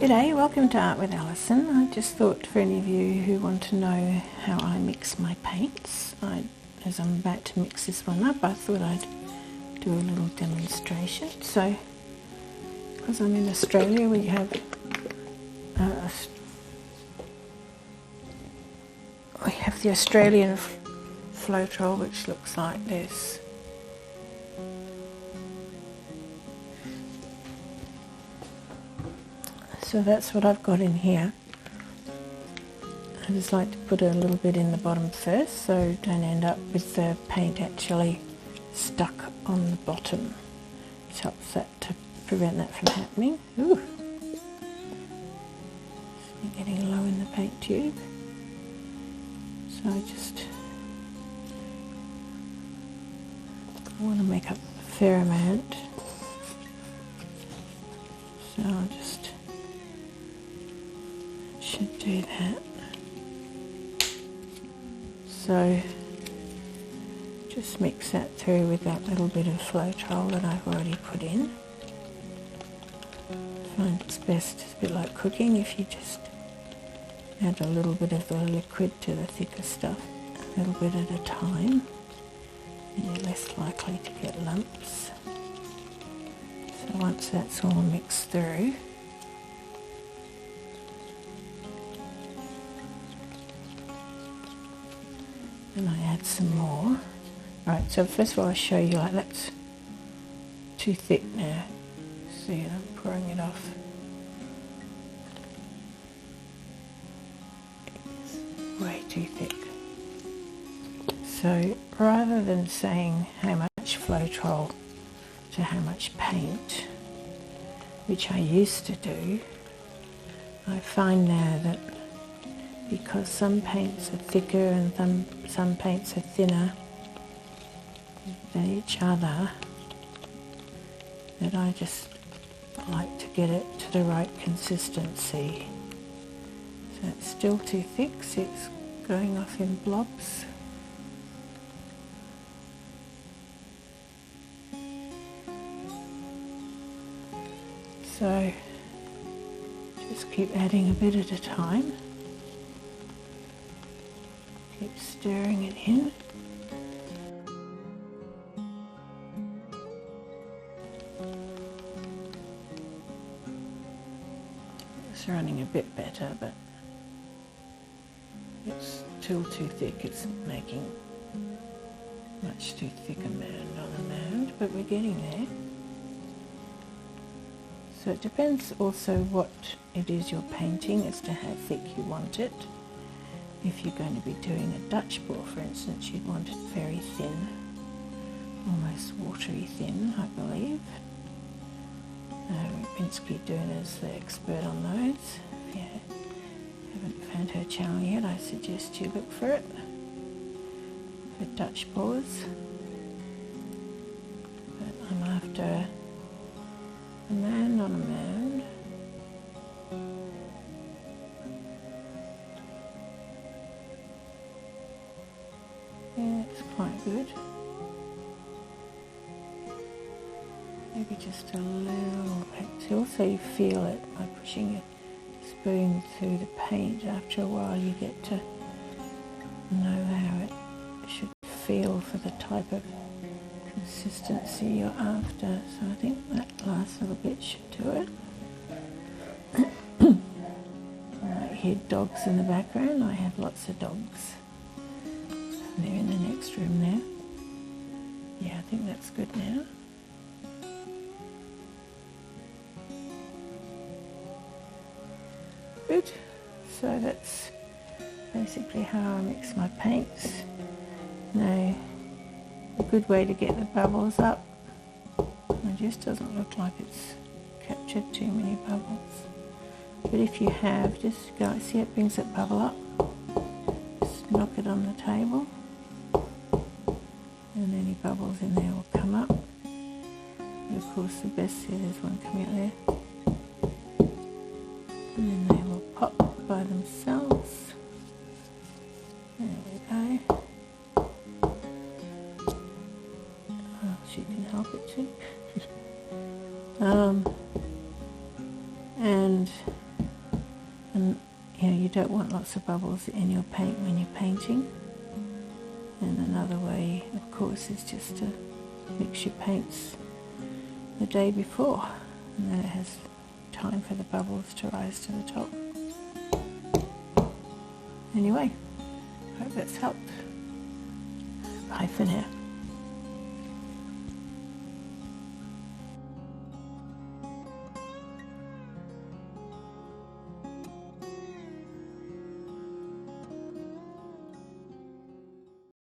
G'day, welcome to Art with Alison. I just thought for any of you who want to know how I mix my paints, as I'm about to mix this one up, I thought I'd do a little demonstration. So, because I'm in Australia, we have the Australian Floetrol, which looks like this. So that's what I've got in here. I just like to put a little bit in the bottom first, so don't end up with the paint actually stuck on the bottom. It helps that to prevent that from happening. Ooh. So getting low in the paint tube. So I want to make up a fair amount. So I'll just should do that. So just mix that through with that little bit of Floetrol that I've already put in. I find it's best, it's a bit like cooking, if you just add a little bit of the liquid to the thicker stuff, a little bit at a time, and you're less likely to get lumps. So once that's all mixed through, and I add some more. Right, so first of all I'll show you, like that's too thick now. See, I'm pouring it off. It's way too thick. So rather than saying how much Floetrol to how much paint, which I used to do, I find now that because some paints are thicker and some paints are thinner than each other, that I just like to get it to the right consistency. So it's still too thick, so it's going off in blobs. So just keep adding a bit at a time. Keep stirring it in. It's running a bit better, but it's still too thick. It's making much too thick a mound on a mound, but we're getting there. So it depends also what it is you're painting as to how thick you want it. If you're going to be doing a Dutch pour, for instance, you'd want it very thin, almost watery thin, I believe. Pinsky Doona is the expert on those. If you haven't found her channel yet, I suggest you look for it, for Dutch pours. But I'm after a mound on a mound. Yeah, it's quite good. Maybe just a little bit. Also you feel it by pushing your spoon through the paint. After a while you get to know how it should feel for the type of consistency you're after. So I think that last little bit should do it. You might hear dogs in the background. I have lots of dogs. They're in the next room now. Yeah, I think that's good now. Good. So that's basically how I mix my paints. Now, a good way to get the bubbles up. It just doesn't look like it's captured too many bubbles. But if you have, just go, see it brings that bubble up. Just knock it on the table. And any bubbles in there will come up. And of course the best is there's one coming out there. And then they will pop by themselves. There we go. Oh, she can help it too. And And you don't want lots of bubbles in your paint when you're painting. And another way, of course, is just to mix your paints the day before, and then it has time for the bubbles to rise to the top. Anyway, I hope that's helped. Bye for now.